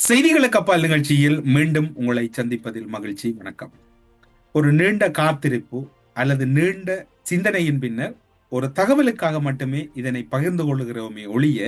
செய்திகளுக்கு அப்பால் நிகழ்ச்சியில் மீண்டும் உங்களை சந்திப்பதில் மகிழ்ச்சி. வணக்கம். ஒரு நீண்ட காத்திருப்பு அல்லது நீண்ட சிந்தனையின் பின்னர் ஒரு தகவலுக்காக மட்டுமே இதனை பகிர்ந்து கொள்ளுகிறோமே ஒழிய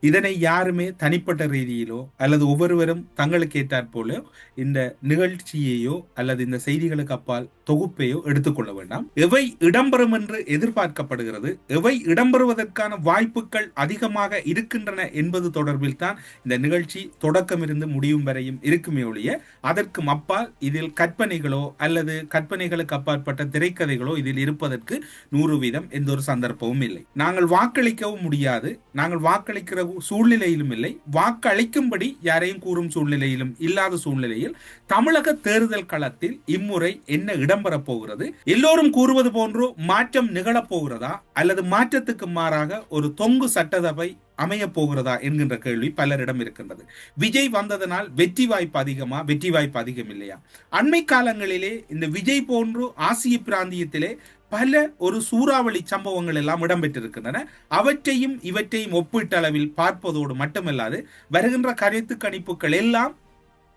இதனை யாருமே தனிப்பட்ட ரீதியிலோ அல்லது ஒவ்வொருவரும் தங்களுக்கு ஏற்றாற் போல இந்த நிகழ்ச்சியையோ அல்லது இந்த செய்திகளுக்கு அப்பால் தொகுப்பையோ எடுத்துக்கொள்ள வேண்டாம். எவை இடம்பெறும் என்று எதிர்பார்க்கப்படுகிறது, எவை இடம்பெறுவதற்கான வாய்ப்புகள் அதிகமாக இருக்கின்றன என்பது தொடர்பில் தான் இந்த நிகழ்ச்சி தொடக்கம் இருந்து முடியும் வரையும் இருக்குமே ஒழிய அதற்கும் அப்பால் இதில் கற்பனைகளோ அல்லது கற்பனைகளுக்கு அப்பாற்பட்ட திரைக்கதைகளோ இதில் இருப்பதற்கு 100% எந்த ஒரு சந்தர்ப்பமும் இல்லை. நாங்கள் வாக்களிக்கவும் முடியாது, நாங்கள் வாக்களிக்கிற சூழ்நிலையிலும் இல்லை, வாக்களிக்கும்படி யாரையும் கூறும் சூழ்நிலையிலும் இல்லாத சூழ்நிலையில் தமிழக தேர்தல் களத்தில் இம்முறை என்ன இடம்பெறப் போகிறது, எல்லோரும் கூறுவது போன்று மாற்றம் நிகழப் போகிறதா அல்லது மாற்றத்துக்கு மாறாக ஒரு தொங்கு சட்டசபை அமைய போகிறதா என்கின்ற கேள்வி பலரிடம் இருக்கின்றது. விஜய் வந்ததனால் வெற்றி வாய்ப்பு அதிகமா, வெற்றி வாய்ப்பு அதிகம் இல்லையா? அண்மை காலங்களிலே இந்த விஜய் போன்று ஆசிய பிராந்தியத்திலே பல ஒரு சூறாவளி சம்பவங்கள் எல்லாம் இடம்பெற்றிருக்கின்றன. அவற்றையும் இவற்றையும் ஒப்பீட்டளவில் பார்ப்பதோடு மட்டுமல்லாது வருகின்ற கருத்து கணிப்புகள் எல்லாம்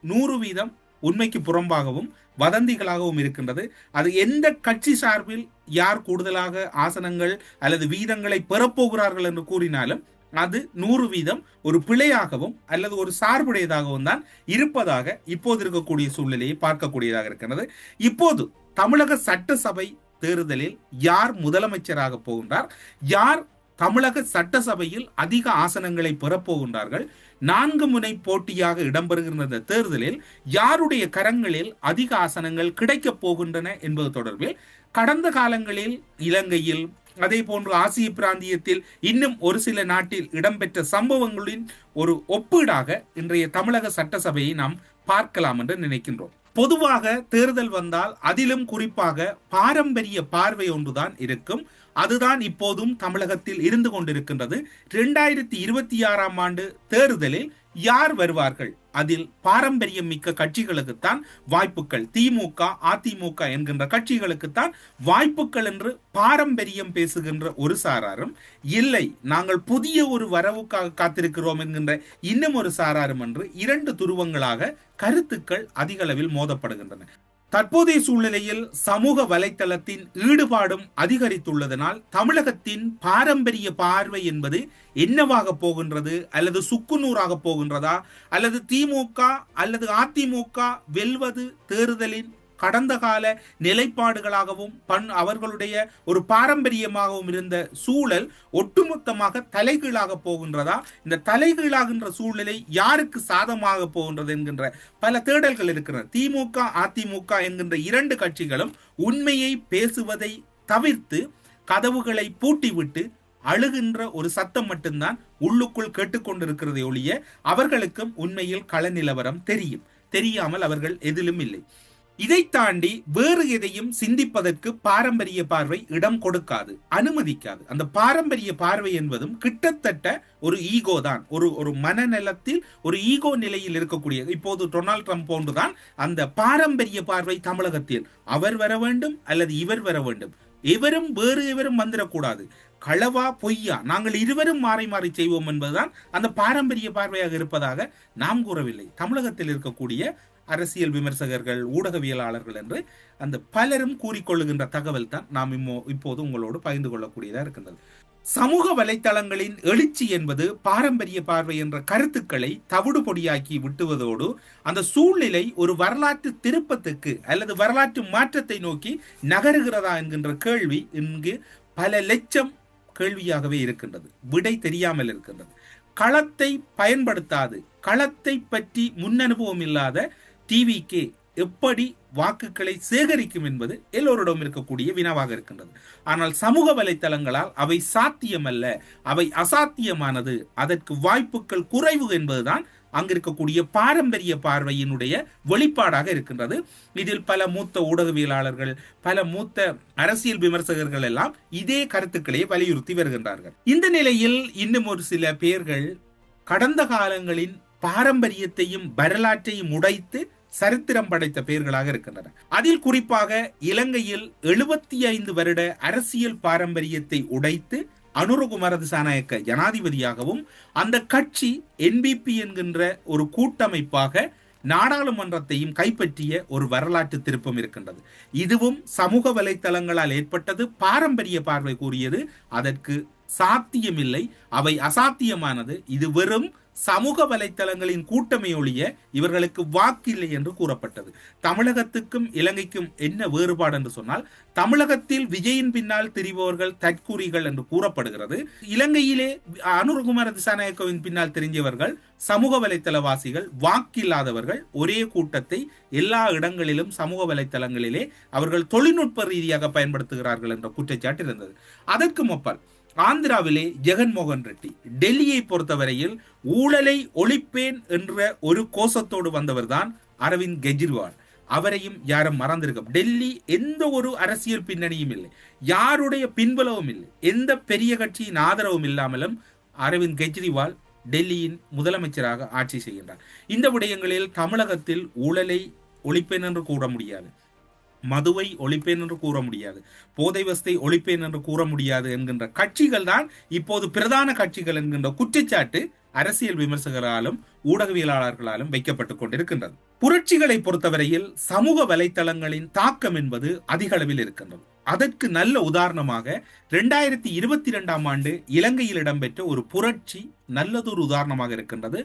100% உண்மைக்கு புறம்பாகவும் வதந்திகளாகவும் இருக்கின்றது. அது எந்த கட்சி சார்பில் யார் கூடுதலாக ஆசனங்கள் அல்லது வீதங்களை பெறப்போகிறார்கள் என்று கூறினாலும் அது 100% ஒரு பிழையாகவும் அல்லது ஒரு சார்புடையதாகவும் தான் இருப்பதாக இப்போது இருக்கக்கூடிய சூழ்நிலையை பார்க்கக்கூடியதாக இருக்கிறது. இப்போது தமிழக சட்டசபை தேர்தலில் யார் முதலமைச்சராக போகின்றார், யார் தமிழக சட்டசபையில் அதிக ஆசனங்களை பெறப்போகின்றார்கள், 4 முனை போட்டியாக இடம்பெறுகின்ற இந்த தேர்தலில் யாருடைய கரங்களில் அதிக ஆசனங்கள் கிடைக்கப் போகின்றன என்பது தொடர்பில் கடந்த காலங்களில் இலங்கையில் அதே போன்று ஆசிய பிராந்தியத்தில் இன்னும் ஒரு சில நாட்டில் இடம்பெற்ற சம்பவங்களின் ஒரு ஒப்பீடாக இன்றைய தமிழக சட்டசபையை நாம் பார்க்கலாம் என்று நினைக்கின்றோம். பொதுவாக தேர்தல் வந்தால் அதிலும் குறிப்பாக பாரம்பரிய பார்வை ஒன்றுதான் இருக்கும். அதுதான் இப்போதும் தமிழகத்தில் இருந்து கொண்டிருக்கின்றது. 2026ஆம் ஆண்டு தேர்தலில் யார் வருவார்கள், அதில் பாரம்பரியம் மிக்க கட்சிகளுக்குத்தான் வாய்ப்புகள், திமுக அதிமுக என்கின்ற கட்சிகளுக்குத்தான் வாய்ப்புகள் என்று பாரம்பரியம் பேசுகின்ற ஒரு சாராரும், இல்லை நாங்கள் புதிய ஒரு வரவுக்காக காத்திருக்கிறோம் என்கின்ற இன்னும் ஒரு சாராரும் என்று 2 துருவங்களாக கருத்துக்கள் அதிக அளவில் மோதப்படுகின்றன. தற்போதைய சூழ்நிலையில் சமூக வலைத்தளத்தின் ஈடுபாடும் அதிகரித்துள்ளதனால் தமிழகத்தின் பாரம்பரிய பார்வை என்பது என்னவாக போகின்றது, அல்லது சுக்குநூறாக போகின்றதா, அல்லது திமுக அல்லது அதிமுக வெல்வது தேர்தலின் கடந்த கால நிலைப்பாடுகளாகவும் அவர்களுடைய ஒரு பாரம்பரியமாகவும் இருந்த சூழல் ஒட்டுமொத்தமாக தலைகீழாக போகின்றதா, இந்த தலைகீழாகின்ற சூழ்நிலை யாருக்கு சாதமாக போகின்றது என்கின்ற பல தேடல்கள் இருக்கிறது. திமுக அதிமுக என்கின்ற 2 கட்சிகளும் உண்மையை பேசுவதை தவிர்த்து கதவுகளை பூட்டிவிட்டு அழுகின்ற ஒரு சத்தம் மட்டும்தான் உள்ளுக்குள் கேட்டுக்கொண்டிருக்கிறதை ஒழிய அவர்களுக்கும் உண்மையில் கள நிலவரம் தெரியாமல் அவர்கள் எதிலும் இல்லை. இதை தாண்டி வேறு எதையும் சிந்திப்பதற்கு பாரம்பரிய பார்வை இடம் கொடுக்காது, அனுமதிக்காது. அந்த பாரம்பரிய பார்வை என்பதும் கிட்டத்தட்ட ஒரு ஈகோ தான், ஒரு மனநலத்தில் ஒரு ஈகோ நிலையில் இருக்கக்கூடியது. இப்போது டொனால்ட் ட்ரம்ப் போன்றுதான் அந்த பாரம்பரிய பார்வை தமிழகத்தில் அவர் வர வேண்டும் அல்லது இவர் வர வேண்டும், எவரும் வேறு எவரும் வந்துடக்கூடாது, களவா பொய்யா நாங்கள் இருவரும் மாறி மாறி செய்வோம் என்பதுதான் அந்த பாரம்பரிய பார்வையாக இருப்பதாக நாம் கூறவில்லை. தமிழகத்தில் இருக்கக்கூடிய அரசியல் விமர்சகர்கள், ஊடகவியலாளர்கள் என்று அந்த பலரும் கூறிக்கொள்ளுகின்ற தகவல் தான் நாம் இப்போது உங்களோடு பகிர்ந்து கொள்ளக்கூடியதாக இருக்கின்றது. சமூக வலைத்தளங்களின் எழுச்சி என்பது பாரம்பரிய பார்வை என்ற கருத்துக்களை தவிடு பொடியாக்கி விட்டுவதோடு அந்த சூழ்நிலை ஒரு வரலாற்று திருப்பத்துக்கு அல்லது வரலாற்று மாற்றத்தை நோக்கி நகருகிறதா என்கின்ற கேள்வி இங்கு பல லட்சம் கேள்வியாகவே இருக்கின்றது, விடை தெரியாமல் இருக்கின்றது. களத்தை பயன்படுத்தாது, களத்தை பற்றி முன்னனுபவம் இல்லாத டிவிக்கு எப்படி வாக்குகளை சேகரிக்கும் என்பது எல்லோரிடம் இருக்கக்கூடிய வினாவாக இருக்கின்றது. ஆனால் சமூக வலைத்தளங்களால் அவை சாத்தியமல்ல, அவை அசாத்தியமானது, அதற்கு வாய்ப்புகள் குறைவு என்பதுதான் அங்கிருக்கக்கூடிய பாரம்பரிய பார்வையினுடைய வெளிப்பாடாக இருக்கின்றது. இதில் பல மூத்த ஊடகவியலாளர்கள், பல மூத்த அரசியல் விமர்சகர்கள் எல்லாம் இதே கருத்துக்களை வலியுறுத்தி வருகின்றார்கள். இந்த நிலையில் இன்னும் ஒரு சில பேர்கள் கடந்த காலங்களின் பாரம்பரியத்தையும் வரலாற்றையும் உடைத்து சரித்திரம் படைத்த பெயர்களாக இருக்கின்றன. அதில் குறிப்பாக இலங்கையில் 75 வருட அரசியல் பாரம்பரியத்தை உடைத்து அனுரகுமார திசாநாயக்க ஜனாதிபதியாகவும் அந்த கட்சி என்பிபி என்கின்ற ஒரு கூட்டமைப்பாக நாடாளுமன்றத்தையும் கைப்பற்றிய ஒரு வரலாற்று திருப்பம் இருக்கின்றது. இதுவும் சமூக வலைத்தளங்களால் ஏற்பட்டது. பாரம்பரிய பார்வை கூறியது அதற்கு சாத்தியமில்லை, அவை அசாத்தியமானது, இது வெறும் சமூக வலைத்தளங்களின் கூட்டமை ஒழிய இவர்களுக்கு வாக்கில்லை என்று கூறப்பட்டது. தமிழகத்துக்கும் இலங்கைக்கும் என்ன வேறுபாடு என்று சொன்னால், தமிழகத்தில் விஜயின் பின்னால் திரிபவர்கள் தற்கூறிகள் என்று கூறப்படுகிறது. இலங்கையிலே அனுரகுமார திசாநாயக்கவின் பின்னால் தெரிஞ்சவர்கள் சமூக வலைத்தளவாசிகள், வாக்கில்லாதவர்கள். ஒரே கூட்டத்தை எல்லா இடங்களிலும் சமூக வலைத்தளங்களிலே அவர்கள் தொழில்நுட்ப ரீதியாக பயன்படுத்துகிறார்கள் என்ற குற்றச்சாட்டு இருந்தது. அதற்கு மொப்பால் ஆந்திராவிலே ஜெகன்மோகன் ரெட்டி, டெல்லியை பொறுத்தவரையில் ஊழலை ஒழிப்பேன் என்ற ஒரு கோஷத்தோடு வந்தவர் தான் அரவிந்த் கெஜ்ரிவால். அவரையும் யாரும் மறந்திருக்க. டெல்லி எந்த ஒரு அரசியல் பின்னணியும் இல்லை, யாருடைய பின்பலவும் இல்லை, எந்த பெரிய கட்சியின் ஆதரவும் இல்லாமலும் அரவிந்த் கெஜ்ரிவால் டெல்லியின் முதலமைச்சராக ஆட்சி செய்கின்றார். இந்த விடயங்களில் தமிழகத்தில் ஊழலை ஒழிப்பேன் என்று கூற முடியாது, மதுவை ஒழிப்பேன் என்று கூற முடியாது, போதை வஸ்தை ஒழிப்பேன் என்று கூற முடியாது என்கின்ற கட்சிகள் தான் இப்போது பிரதான கட்சிகள் என்கின்ற குற்றச்சாட்டு அரசியல் விமர்சகராலும் ஊடகவியலாளர்களாலும் வைக்கப்பட்டுக் கொண்டிருக்கின்றது. புரட்சிகளை பொறுத்தவரையில் சமூக வலைத்தளங்களின் தாக்கம் என்பது அதிக அளவில் இருக்கின்றது. அதற்கு நல்ல உதாரணமாக 2022 ஆண்டு இலங்கையில் இடம்பெற்ற ஒரு புரட்சி நல்லதொரு உதாரணமாக இருக்கின்றது.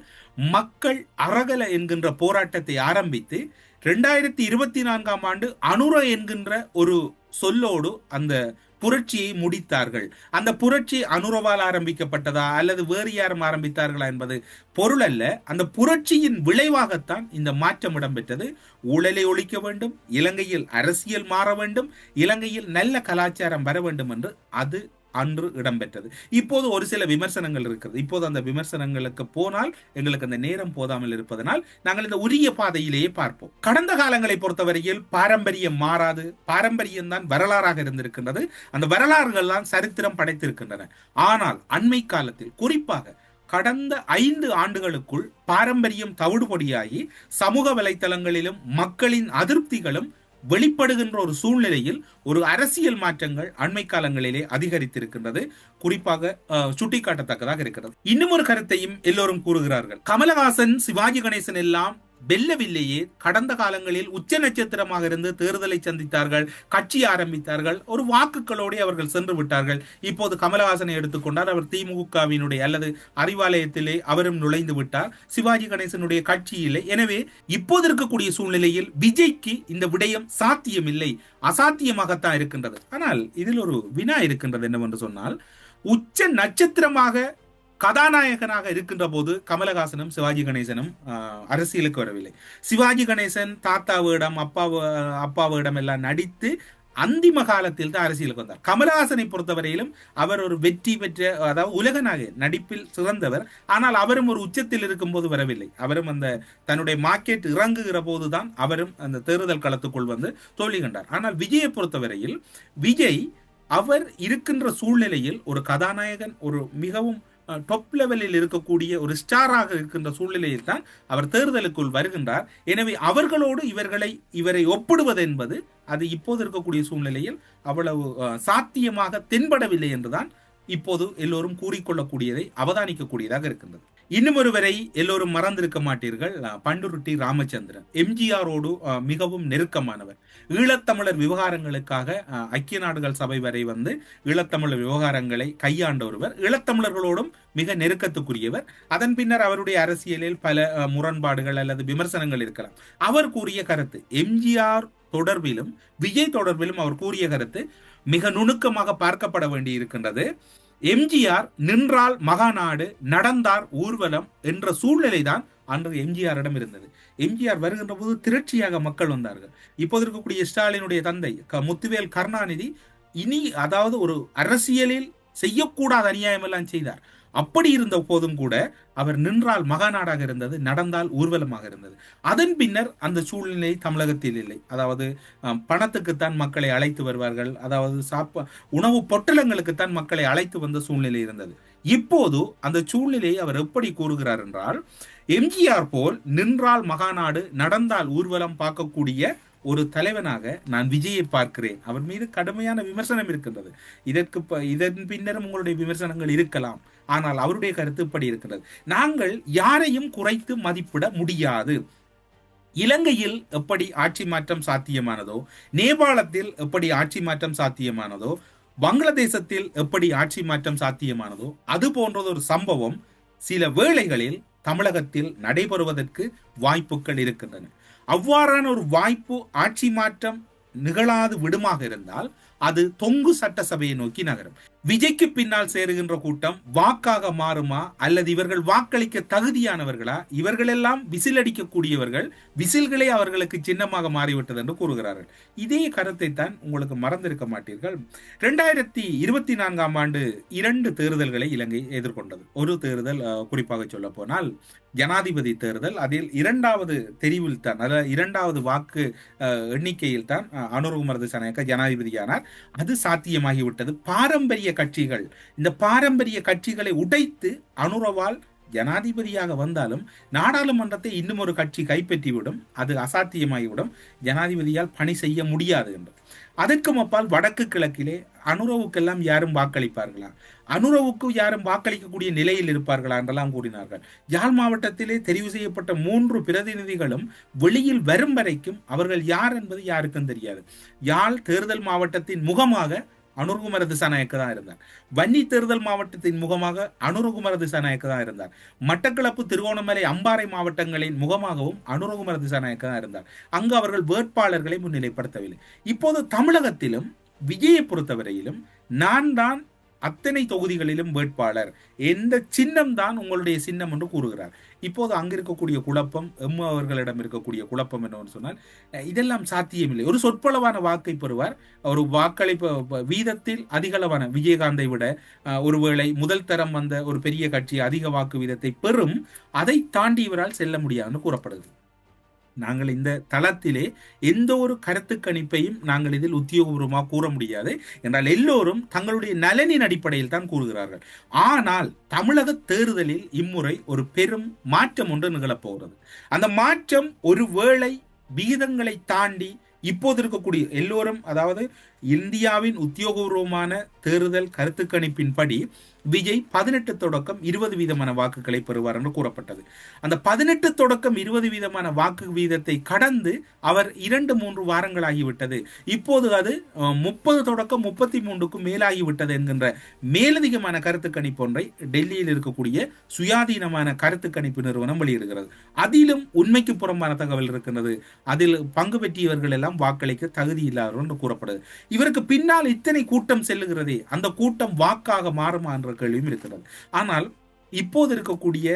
மக்கள் அறகல என்கின்ற போராட்டத்தை ஆரம்பித்து 2024 ஆண்டு அனுர என்கின்ற ஒரு சொல்லோடு அந்த புரட்சியை முடித்தார்கள். அந்த புரட்சி அனுரவால் ஆரம்பிக்கப்பட்டதா அல்லது வேறு யாரும் ஆரம்பித்தார்களா என்பது பொருள் அல்ல. அந்த புரட்சியின் விளைவாகத்தான் இந்த மாற்றம் இடம்பெற்றது. ஊழலை ஒழிக்க வேண்டும், இலங்கையில் அரசியல் மாற வேண்டும், இலங்கையில் நல்ல கலாச்சாரம் வர வேண்டும் என்று அது அன்று இடம்பெற்றது. இப்போது ஒரு சில விமர்சனங்கள் இருக்கிறது. இப்போது அந்த விமர்சனங்களுக்கு போனால் எங்களுக்கு அந்த நேரம் போதாமல் இருப்பதனால் நாங்கள் இந்த உரிய பாதையிலேயே பார்ப்போம். கடந்த காலங்களை பொறுத்தவரையில் பாரம்பரியம் மாறாது, பாரம்பரியம் தான் வரலாறாக இருந்திருக்கின்றது. அந்த வரலாறுகள் தான் சரித்திரம் படைத்திருக்கின்றன. ஆனால் அண்மை காலத்தில், குறிப்பாக கடந்த 5 ஆண்டுகளுக்குள் பாரம்பரியம் தவிடுபொடியாகி சமூக வலைத்தளங்களிலும் மக்களின் அதிருப்திகளும் வெளிப்படுகின்ற ஒரு சூழ்நிலையில் ஒரு அரசியல் மாற்றங்கள் அண்மை காலங்களிலே அதிகரித்திருக்கின்றது. குறிப்பாக சுட்டிக்காட்டத்தக்கதாக இருக்கிறது. இன்னும் ஒரு கருத்தையும் எல்லோரும் கூறுகிறார்கள். கமலஹாசன், சிவாஜி கணேசன் எல்லாம் வெல்லவில்லையே, கடந்த காலங்களில் உச்ச நட்சத்திரமாக இருந்து தேர்தலை சந்தித்தார்கள், கட்சி ஆரம்பித்தார்கள், ஒரு வாக்குகளோடு அவர்கள் சென்று விட்டார்கள். இப்போது கமலஹாசனை எடுத்துக்கொண்டால் அவர் திமுகவினுடைய அல்லது அறிவாலயத்திலே அவரும் நுழைந்து விட்டார். சிவாஜி கணேசனுடைய கட்சி இல்லை. எனவே இப்போது இருக்கக்கூடிய சூழ்நிலையில் விஜய்க்கு இந்த விடயம் சாத்தியமில்லை, அசாத்தியமாகத்தான் இருக்கின்றது. ஆனால் இதில் ஒரு வினா இருக்கின்றது. என்னவென்று சொன்னால், உச்ச நட்சத்திரமாக கதாநாயகனாக இருக்கின்ற போது கமலஹாசனும் சிவாஜி கணேசனும் அரசியலுக்கு வரவில்லை. சிவாஜி கணேசன் தாத்தாவிடம் அப்பாவிடம் எல்லாம் நடித்து அந்திம காலத்தில் தான் அரசியலுக்கு வந்தார். கமலஹாசனை பொறுத்தவரையிலும் அவர் ஒரு வெற்றி பெற்ற, அதாவது உலகனாக நடிப்பில் சிறந்தவர். ஆனால் அவரும் ஒரு உச்சத்தில் இருக்கும் போது வரவில்லை. அவரும் அந்த தன்னுடைய மார்க்கெட் இறங்குகிற போதுதான் அவரும் அந்த தேர்தல் களத்துக்குள் வந்து தோல்வி கண்டார். ஆனால் விஜயை பொறுத்தவரையில் விஜய் அவர் இருக்கின்ற சூழ்நிலையில் ஒரு கதாநாயகன், ஒரு மிகவும் டாப் லெவலில் இருக்கக்கூடிய ஒரு ஸ்டாராக இருக்கின்ற சூழ்நிலையில் தான் அவர் தேர்தலுக்குள் வருகின்றார். எனவே அவர்களோடு இவரை ஒப்பிடுவது என்பது அது இப்போது இருக்கக்கூடிய சூழ்நிலையில் அவ்வளவு சாத்தியமாக தென்படவில்லை என்றுதான் இப்போது எல்லோரும் கூறிக்கொள்ளக்கூடியதை அவதானிக்கக்கூடியதாக இருக்கின்றது. இன்னும் ஒருவரை எல்லோரும் மறந்திருக்க மாட்டீர்கள், பண்டுருட்டி ராமச்சந்திரன். எம்ஜிஆரோடு மிகவும் நெருக்கமானவர். ஈழத்தமிழர் விவகாரங்களுக்காக ஐக்கிய நாடுகள் சபை வரை வந்து ஈழத்தமிழர் விவகாரங்களை கையாண்ட ஒருவர், ஈழத்தமிழர்களோடும் மிக நெருக்கத்துக்குரியவர். அதன் பின்னர் அவருடைய அரசியலில் பல முரண்பாடுகள் அல்லது விமர்சனங்கள் இருக்கலாம். அவர் கூறிய கருத்து, எம்ஜிஆர் தொடர்பிலும் விஜய் தொடர்பிலும் அவர் கூறிய கருத்து மிக நுணுக்கமாக பார்க்கப்பட வேண்டி இருக்கின்றது. எம்ஜிஆர் நின்றால் மகாநாடு, நடந்தார் ஊர்வலம் என்ற சூழ்நிலை தான் அன்று எம்ஜிஆரிடம் இருந்தது. எம்ஜிஆர் வருகின்ற போது திரட்சியாக மக்கள் வந்தார்கள். இப்போது இருக்கக்கூடிய ஸ்டாலினுடைய தந்தை முத்துவேல் கருணாநிதி அதாவது ஒரு அரசியலில் செய்யக்கூடாத அநியாயம் எல்லாம் செய்தார். அப்படி இருந்த போதும் கூட அவர் நின்றால் மகாநாடாக இருந்தது, நடந்தால் ஊர்வலமாக இருந்தது. அதன் பின்னர் அந்த சூழ்நிலை தமிழகத்தில் இல்லை. அதாவது பணத்துக்குத்தான் மக்களை அழைத்து வருவார்கள், அதாவது உணவு பொட்டலங்களுக்குத்தான் மக்களை அழைத்து வந்த சூழ்நிலை இருந்தது. இப்போது அந்த சூழ்நிலையை அவர் எப்படி கூறுகிறார் என்றால், எம்ஜிஆர் போல் நின்றால் மகாநாடு, நடந்தால் ஊர்வலம் பார்க்கக்கூடிய ஒரு தலைவனாக நான் விஜயை பார்க்கிறேன். அவர் மீது கடுமையான விமர்சனம் இருக்கின்றது. இதன் பின்னரும் உங்களுடைய விமர்சனங்கள் இருக்கலாம். ஆனால் அவருடைய கருத்து இப்படி இருக்கின்றது. நாங்கள் யாரையும் குறைத்து மதிப்பிட முடியாது. இலங்கையில் எப்படி ஆட்சி மாற்றம் சாத்தியமானதோ, நேபாளத்தில் எப்படி ஆட்சி மாற்றம் சாத்தியமானதோ, பங்களாதேசத்தில் எப்படி ஆட்சி மாற்றம் சாத்தியமானதோ, அது போன்றது ஒரு சம்பவம் சில வேளைகளில் தமிழகத்தில் நடைபெறுவதற்கு வாய்ப்புகள் இருக்கின்றன. அவ்வாறான ஒரு வாய்ப்பு ஆட்சி மாற்றம் நிகழாது விடுமாக இருந்தால் அது தொங்கு சட்டசபையை நோக்கி நகரும். விஜய்க்கு பின்னால் சேருகின்ற கூட்டம் வாக்காக மாறுமா, அல்லது இவர்கள் வாக்களிக்க தகுதியானவர்களா? இவர்கள் எல்லாம் விசில் அடிக்கக்கூடியவர்கள், விசில்களே அவர்களுக்கு சின்னமாக மாறிவிட்டது என்று கூறுகிறார்கள். இதே கருத்தை தான் உங்களுக்கு மறந்திருக்க மாட்டீர்கள். 2024 ஆண்டு 2 தேர்தல்களை இலங்கை எதிர்கொண்டது. ஒரு தேர்தல் குறிப்பாக சொல்ல போனால் ஜனாதிபதி தேர்தல். அதில் 2வது தெரிவில் தான், அதாவது 2வது வாக்கு எண்ணிக்கையில் தான் அனுரகுமார திசாநாயக்க ஜனாதிபதியானார். அது சாத்தியமாகிவிட்டது. பாரம்பரிய கட்சிகள், இந்த பாரம்பரிய கட்சிகளை உடைத்து அனுரவால் ஜனாதிபதியாக வந்தாலும் நாடாளுமன்றத்தை இன்னும் ஒரு கட்சி கைப்பற்றிவிடும், அது அசாத்தியமாகிவிடும், ஜனாதிபதியால் பணி செய்ய முடியாது என்று. அதற்கும் அப்பால் வடக்கு கிழக்கிலே அனுரவுக்கெல்லாம் யாரும் வாக்களிப்பார்களா, அனுரவுக்கு யாரும் வாக்களிக்கக்கூடிய நிலையில் இருப்பார்களா என்றெல்லாம் கூறினார்கள். யாழ் மாவட்டத்திலே தெரிவு செய்யப்பட்ட 3 பிரதிநிதிகளும் வெளியில் வரும் வரைக்கும் அவர்கள் யார் என்பது யாருக்கும் தெரியாது. யாழ் தேர்தல் மாவட்டத்தின் முகமாக அனுரகுமார திசாநாயக்க தான் இருந்தார். வன்னி தேர்தல் மாவட்டத்தின் முகமாக அனுரகுமார திசாநாயக்க தான் இருந்தார். மட்டக்களப்பு, திருகோணமலை, அம்பாறை மாவட்டங்களின் முகமாகவும் அனுரகுமார திசாநாயக்க தான் இருந்தார். அங்கு அவர்கள் வேட்பாளர்களை முன்னிலைப்படுத்தவில்லை. இப்போது தமிழகத்திலும் விஜயை பொறுத்தவரையிலும் நான் தான் அத்தனை தொகுதிகளிலும் வேட்பாளர், எந்த சின்னம் தான் உங்களுடைய சின்னம் என்று கூறுகிறார். இப்போது அங்கு இருக்கக்கூடிய குழப்பம், அவர்களிடம் இருக்கக்கூடிய குழப்பம் என்னவென்று சொன்னால், இதெல்லாம் சாத்தியமில்லை. ஒரு சொற்பளவான வாக்கை பெறுவார். ஒரு வாக்களிப்பு வீதத்தில் அதிகளவான, விஜயகாந்தை விட ஒருவேளை முதல் தரம் வந்த ஒரு பெரிய கட்சி அதிக வாக்கு வீதத்தை பெறும். அதை தாண்டி இவரால் செல்ல முடியாதுன்னு கூறப்படுது. நாங்கள் இந்த தளத்திலே எந்த ஒரு கருத்து கணிப்பையும் நாங்கள் இதில் உத்தியோகபூர்வமாக கூற முடியாது என்றால் எல்லோரும் தங்களுடைய நலனின் அடிப்படையில் தான் கூறுகிறார்கள். ஆனால் தமிழக தேர்தலில் இம்முறை ஒரு பெரும் மாற்றம் ஒன்று நிகழப்போகிறது. அந்த மாற்றம் ஒருவேளை விகிதங்களை தாண்டி இப்போது இருக்கக்கூடிய எல்லோரும், அதாவது இந்தியாவின் உத்தியோகபூர்வமான தேர்தல் கருத்து கணிப்பின்படி விஜய் 18 தொடக்கம் 20 வீதமான வாக்குகளை பெறுவார் என்று கூறப்பட்டது. அந்த 18 தொடக்கம் 20 வீதமான வாக்கு வீதத்தை கடந்து அவர் 2-3 வாரங்கள் ஆகிவிட்டது. இப்போது அது 30 தொடக்கம் 33க்கும் மேலாகிவிட்டது என்கின்ற மேலதிகமான கருத்து கணிப்பு ஒன்றை டெல்லியில் இருக்கக்கூடிய சுயாதீனமான கருத்து கணிப்பு நிறுவனம் வெளியிடுகிறது. அதிலும் உண்மைக்கு புறம்பான தகவல் இருக்கின்றது. அதில் பங்கு பெற்றியவர்கள் எல்லாம் வாக்களிக்க தகுதி இல்லாதவர் என்று கூறப்படுது. இவருக்கு பின்னால் இத்தனை கூட்டம் செல்லுகிறதே, அந்த கூட்டம் வாக்காக மாறுமா என்ற கேள்வியும் இருக்கிறது. ஆனால் இப்போது இருக்கக்கூடிய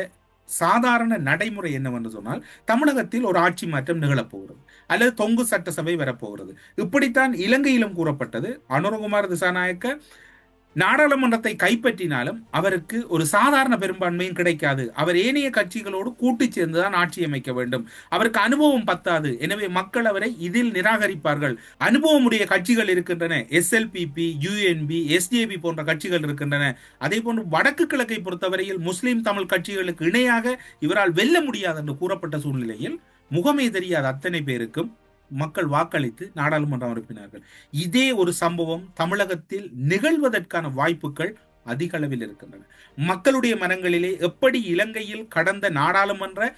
சாதாரண நடைமுறை என்னவென்று சொன்னால், தமிழகத்தில் ஒரு ஆட்சி மாற்றம் நிகழப்போகிறது அல்லது தொங்கு சட்டசபை வரப்போகிறது. இப்படித்தான் இலங்கையிலும் கூறப்பட்டது. அனுரகுமார திசாநாயக்க நாடாளுமன்றத்தை கைப்பற்றினாலும் அவருக்கு ஒரு சாதாரண பெரும்பான்மையும் கிடைக்காது. அவர் ஏனைய கட்சிகளோடு கூட்டு சேர்ந்துதான் ஆட்சி அமைக்க வேண்டும். அவருக்கு அனுபவம் பத்தாது. எனவே மக்கள் அவரை இதில் நிராகரிப்பார்கள். அனுபவமுடைய கட்சிகள் இருக்கின்றன, SLPP, UNP, SJP போன்ற கட்சிகள் இருக்கின்றன. அதே போன்று வடக்கு கிழக்கை பொறுத்தவரையில் முஸ்லிம் தமிழ் கட்சிகளுக்கு இணையாக இவரால் வெல்ல முடியாது என்று கூறப்பட்ட சூழ்நிலையில் முகமே தெரியாத அத்தனை பேருக்கும் மக்கள் வாக்களித்து நாடாளுமன்றம் அனுப்பினார்கள். இதே ஒரு சம்பவம் தமிழகத்தில் நிகழ்வதற்கான வாய்ப்புகள் அதிக அளவில் இருக்கின்றன. மக்களுடைய மனங்களிலே எப்படி இலங்கையில் கடந்த நாடாளுமன்ற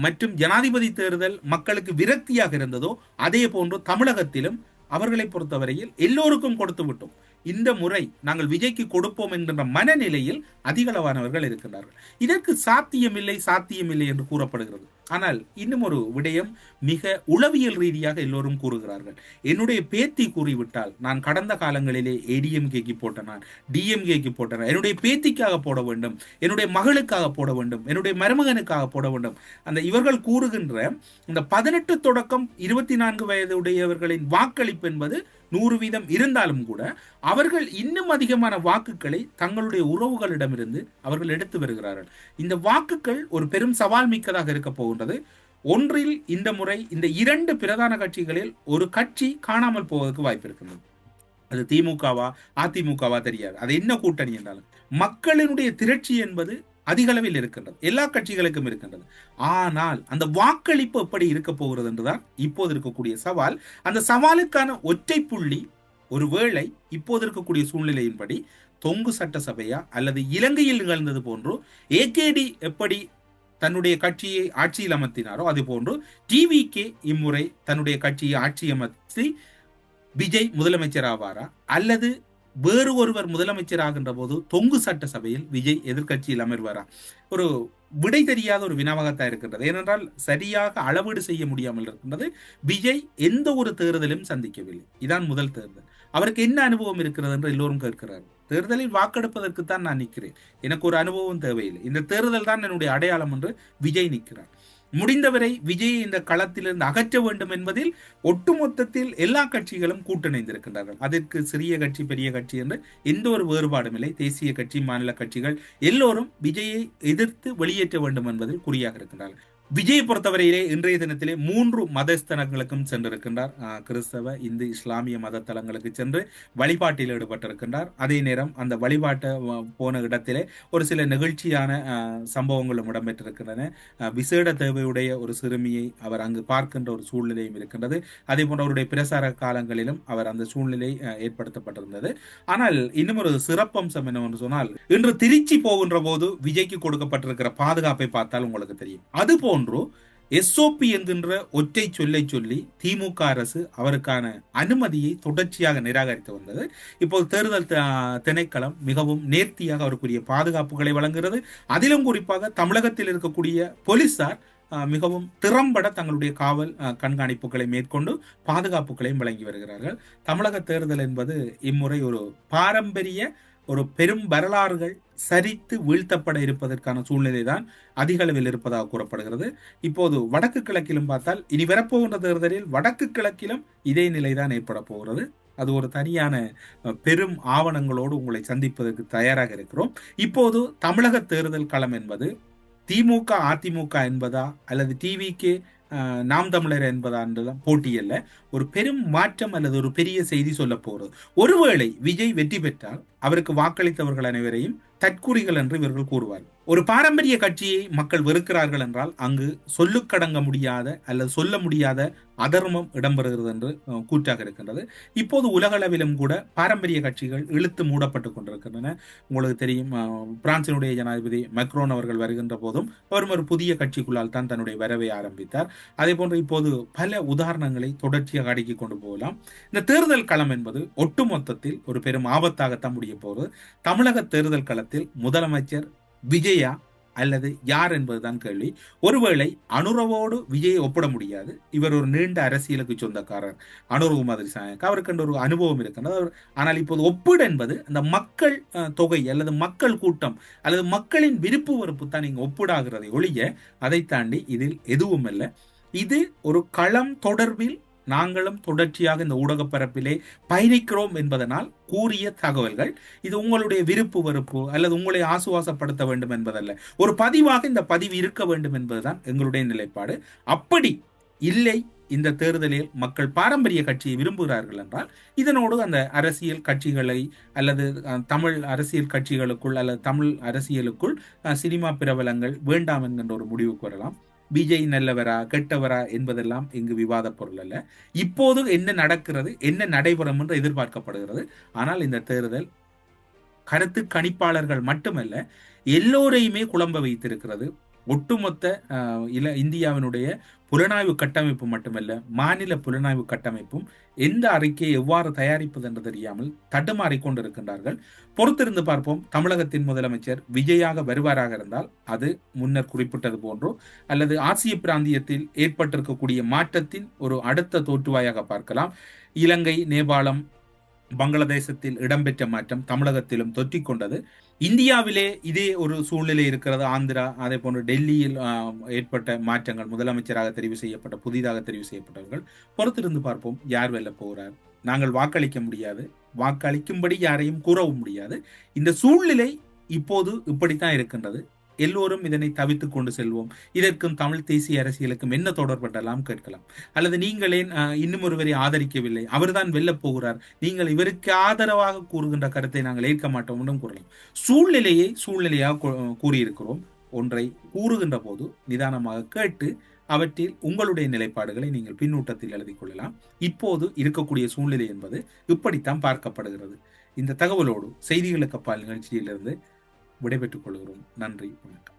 மற்றும் ஜனாதிபதி தேர்தல் மக்களுக்கு விரக்தியாக இருந்ததோ அதே போன்று தமிழகத்திலும் அவர்களை பொறுத்தவரையில் எல்லோருக்கும் கொடுத்து விட்டோம். இந்த முறை நாங்கள் விஜய்க்கு கொடுப்போம் என்கின்ற மனநிலையில் அதிகளவானவர்கள் இருக்கின்றார்கள். இதற்கு சாத்தியமில்லை என்று கூறப்படுகிறது. ஆனால் இன்னும் ஒரு விடயம் மிக உளவியல் ரீதியாக எல்லோரும் கூறுகிறார்கள். என்னுடைய பேத்தி கூறிவிட்டால், நான் கடந்த காலங்களிலே ADMKக்கு போட்டேன், DMKக்கு போட்டேன், என்னுடைய பேத்திக்காக போட வேண்டும், என்னுடைய மகளுக்காக போட வேண்டும், என்னுடைய மருமகனுக்காக போட வேண்டும். அந்த இவர்கள் கூறுகின்ற இந்த 18 தொடக்கம் 24 வயதுடையவர்களின் வாக்களிப்பு என்பது 100% இருந்தாலும் கூட அவர்கள் இன்னும் அதிகமான வாக்குகளை தங்களுடைய உறவுகளிடமிருந்து அவர்கள் எடுத்து வருகிறார்கள். இந்த வாக்குகள் ஒரு பெரும் சவால் மிக்கதாக இருக்க போகின்றது. ஒன்றில் இந்த முறை இந்த 2 பிரதான கட்சிகளில் ஒரு கட்சி காணாமல் போவதற்கு வாய்ப்பு இருக்கின்றது. அது திமுகவா அதிமுகவா தெரியாது, அது என்ன கூட்டணி என்றாலும் மக்களினுடைய திரட்சி என்பது அதிக அளவில் இருக்கின்றது, எல்லா கட்சிகளுக்கும் இருக்கின்றது. ஆனால் அந்த வாக்களிப்பு எப்படி இருக்க போகிறது என்றுதான் இப்போது இருக்கக்கூடிய சவால். அந்த சவாலுக்கான ஒற்றை புள்ளி, ஒருவேளை இப்போது இருக்கக்கூடிய சூழ்நிலையின்படி தொங்கு சட்டசபையா அல்லது இலங்கையில் நிகழ்ந்தது போன்று ஏகேடி எப்படி தன்னுடைய கட்சியை ஆட்சியில் அமர்த்தினாரோ அது போன்று டிவிகே இம்முறை தன்னுடைய கட்சியை ஆட்சி அமர்த்தி விஜய் முதலமைச்சர் ஆவாரா, அல்லது வேறு ஒருவர் முதலமைச்சர் ஆகின்ற போது தொங்கு சட்டசபையில் விஜய் எதிர்கட்சியில் அமர்வாரா? ஒரு விடை தெரியாத ஒரு வினாவாகத்தான் இருக்கின்றது. ஏனென்றால் சரியாக அளவீடு செய்ய முடியாமல் இருக்கின்றது. விஜய் எந்த ஒரு தேர்தலும் சந்திக்கவில்லை, இதான் முதல் தேர்தல். அவருக்கு என்ன அனுபவம் இருக்கிறது என்று எல்லோரும் கேட்கிறார். தேர்தலில் வாக்கெடுப்பதற்கு தான் நான் நிற்கிறேன், எனக்கு ஒரு அனுபவம் தேவையில்லை, இந்த தேர்தல் தான் என்னுடைய அடையாளம் என்று விஜய் நிற்கிறார். முடிந்தவரை விஜயை இந்த களத்திலிருந்து அகற்ற வேண்டும் என்பதில் ஒட்டுமொத்தத்தில் எல்லா கட்சிகளும் கூட்டணிந்திருக்கின்றார்கள். அதற்கு சிறிய கட்சி பெரிய கட்சி என்று எந்த ஒரு வேறுபாடும் இல்லை. தேசிய கட்சி மாநில கட்சிகள் எல்லோரும் விஜயை எதிர்த்து வெளியேற்ற வேண்டும் என்பதில் குறியாக இருக்கின்றார்கள். விஜயை பொறுத்தவரையிலே இன்றைய தினத்திலே 3 மதஸ்தலங்களுக்கும் சென்றிருக்கின்றார். கிறிஸ்தவ, இந்து, இஸ்லாமிய மத தலங்களுக்கு சென்று வழிபாட்டில் ஈடுபட்டிருக்கின்றார். அதே நேரம் அந்த வழிபாட்டை போன இடத்திலே ஒரு சில நிகழ்ச்சியான சம்பவங்களும் இடம்பெற்றிருக்கின்றன. விசேட தேவையுடைய ஒரு சிறுமியை அவர் அங்கு பார்க்கின்ற ஒரு சூழ்நிலையும் இருக்கின்றது. அதே போன்ற அவருடைய பிரசார காலங்களிலும் அவர் அந்த சூழ்நிலை ஏற்படுத்தப்பட்டிருந்தது. ஆனால் இன்னும் ஒரு சிறப்பம்சம் என்னவென்று சொன்னால், இன்று திருச்சி போகின்ற போது விஜய்க்கு கொடுக்கப்பட்டிருக்கிற பாதுகாப்பை பார்த்தால் உங்களுக்கு தெரியும். அதுபோன்று எஸ்ஓபி என்கின்ற ஒற்றை சொல்லை சொல்லி திமுக அரசு அவருக்கான அனுமதியை தொடர்ச்சியாக நிராகரித்து வந்தது. இப்போது தேர்தல் திணைக்களம் மிகவும் நேர்த்தியாக அவருக்குரிய பாதுகாப்புகளை வழங்குகிறது. அதிலும் குறிப்பாக தமிழகத்தில் இருக்கக்கூடிய போலீசார் மிகவும் திறம்பட தங்களுடைய காவல் கண்காணிப்புகளை மேற்கொண்டு பாதுகாப்புகளையும் வழங்கி வருகிறார்கள். தமிழக தேர்தல் என்பது இம்முறை ஒரு பாரம்பரிய ஒரு பெரும் வரலாறுகள் சரித்து வீழ்த்தப்பட இருப்பதற்கான சூழ்நிலை தான் அதிக அளவில் இருப்பதாக கூறப்படுகிறது. இப்போது வடக்கு கிழக்கிலும் பார்த்தால் இனி வரப்போகின்ற தேர்தலில் வடக்கு கிழக்கிலும் இதே நிலைதான் ஏற்பட போகிறது. அது ஒரு தனியான பெரும் ஆவணங்களோடு உங்களை சந்திப்பதற்கு தயாராக இருக்கிறோம். இப்போது தமிழக தேர்தல் களம் என்பது திமுக அதிமுக என்பதா அல்லது டிவிகே நாம் தமிழர் என்பதா என்றுதான் போட்டியல்ல, ஒரு பெரும் மாற்றம் அல்லது ஒரு பெரிய செய்தி சொல்ல போகிறது. ஒருவேளை விஜய் வெற்றி பெற்றால் அவருக்கு வாக்களித்தவர்கள் அனைவரையும் தற்குறிகள் என்று இவர்கள் கூறுவார்கள். ஒரு பாரம்பரிய கட்சியை மக்கள் வெறுக்கிறார்கள் என்றால் அங்கு சொல்லுக்கடங்க முடியாத அல்லது சொல்ல முடியாத அதர்மம் இடம்பெறுகிறது என்று கூற்றாக இருக்கின்றது. இப்போது உலகளவிலும் கூட பாரம்பரிய கட்சிகள் இழுத்து மூடப்பட்டு கொண்டிருக்கின்றன. உங்களுக்கு தெரியும், பிரான்சினுடைய ஜனாதிபதி மெக்ரோன் அவர்கள் வருகின்ற போதும் அவர் ஒரு புதிய கட்சிக்குள்ளால் தான் தன்னுடைய வரவை ஆரம்பித்தார். அதே போன்று இப்போது பல உதாரணங்களை தொடர்ச்சியாக அடுக்கிக் கொண்டு போகலாம். இந்த தேர்தல் களம் என்பது ஒட்டுமொத்தத்தில் ஒரு பெரும் ஆபத்தாகத்தான் முடிய போகிறது. தமிழக தேர்தல் களத்தில் முதலமைச்சர் விஜயா அல்லது யார் என்பதுதான் கேள்வி. ஒருவேளை அனுரவோடு விஜயை ஒப்பிட முடியாது. இவர் ஒரு நீண்ட அரசியலுக்கு சொந்தக்காரர், அனுரவு மாதிரி அவருக்கு ஒரு அனுபவம் இருக்கின்றது. ஆனால் இப்போது ஒப்பீடு என்பது அந்த மக்கள் தொகை அல்லது மக்கள் கூட்டம் அல்லது மக்களின் விருப்பு வெறுப்பு தான் இங்கு ஒப்பீடாகிறதை ஒழிய அதை தாண்டி இதில் எதுவும் இல்லை. இது ஒரு களம் தொடர்பில் நாங்களும் தொடர்ச்சியாக இந்த ஊடக பரப்பிலே பயணிக்கிறோம் என்பதனால் கூறிய தகவல்கள். இது உங்களுடைய விருப்பு வெறுப்பு அல்லது உங்களை ஆசுவாசப்படுத்த வேண்டும் என்பதல்ல. ஒரு பதிவாக இந்த பதிவு இருக்க வேண்டும் என்பதுதான் எங்களுடைய நிலைப்பாடு. அப்படி இல்லை, இந்த தேர்தலில் மக்கள் பாரம்பரிய கட்சியை விரும்புகிறார்கள் என்றால் இதனோடு அந்த அரசியல் கட்சிகளை அல்லது தமிழ் அரசியல் கட்சிகளுக்குள் அல்லது தமிழ் அரசியலுக்குள் சினிமா பிரபலங்கள் வேண்டாம் என்கின்ற ஒரு முடிவுக்கு வரலாம். விஜய் நல்லவரா கெட்டவரா என்பதெல்லாம் இங்கு விவாத பொருள் அல்ல. இப்போது என்ன நடக்கிறது, என்ன நடைபெறும் என்று எதிர்பார்க்கப்படுகிறது. ஆனால் இந்த தேர்தல் கருத்து கணிப்பாளர்கள் மட்டுமல்ல, எல்லோரையுமே குழம்ப வைத்திருக்கிறது. ஒட்டுமொத்த இந்தியாவினுடைய புலனாய்வு கட்டமைப்பு மட்டுமல்ல, மாநில புலனாய்வு கட்டமைப்பும் எந்த அறிக்கையை எவ்வாறு தயாரிப்பது என்று தெரியாமல் தடுமாறிக்கொண்டிருக்கின்றார்கள். பொறுத்திருந்து பார்ப்போம். தமிழகத்தின் முதலமைச்சர் விஜயாக வருவாராக இருந்தால் அது முன்னர் குறிப்பிட்டது போன்றோ அல்லது ஆசிய பிராந்தியத்தில் ஏற்பட்டிருக்கக்கூடிய மாற்றத்தின் ஒரு அடுத்த தோற்றுவாயாக பார்க்கலாம். இலங்கை, நேபாளம், பங்களாதேசத்தில் இடம்பெற்ற மாற்றம் தமிழகத்திலும் தொற்றிக்கொண்டது. இந்தியாவிலே இதே ஒரு சூழ்நிலை இருக்கிறது. ஆந்திரா, அதே போன்று டெல்லியில் ஏற்பட்ட மாற்றங்கள், முதலமைச்சராக தெரிவு செய்யப்பட்ட புதிதாக தெரிவு செய்யப்பட்டவர்கள். பொறுத்திருந்து பார்ப்போம் யார் வெல்ல போகிறார். நாங்கள் வாக்களிக்க முடியாது, வாக்களிக்கும்படி யாரையும் கூறவும் முடியாது. இந்த சூழ்நிலை இப்போது இப்படித்தான் இருக்கின்றது. எல்லோரும் இதனை தவித்துக் கொண்டு செல்வோம், இதற்கும் தமிழ் தேசிய அரசியலுக்கும் என்ன தொடர்பட்டெல்லாம் கேட்கலாம். அல்லது நீங்களே இன்னும் ஒருவரை ஆதரிக்கவில்லை, அவர்தான் வெல்லப் போகிறார், நீங்கள் இவருக்கு ஆதரவாக கூறுகின்ற கருத்தை நாங்கள் ஏற்க மாட்டோம் என்றும் கூறலாம். சூழ்நிலையாக கூறியிருக்கிறோம். ஒன்றை கூறுகின்ற போது நிதானமாக கேட்டு அவற்றில் உங்களுடைய நிலைப்பாடுகளை நீங்கள் பின்னூட்டத்தில் எழுதி கொள்ளலாம். இப்போது இருக்கக்கூடிய சூழ்நிலை என்பது இப்படித்தான் பார்க்கப்படுகிறது. இந்த தகவலோடு செய்திகளுக்கு அப்பால் நிகழ்ச்சியிலிருந்து விடைபெற்றுக் கொள்கிறோம். நன்றி, வணக்கம்.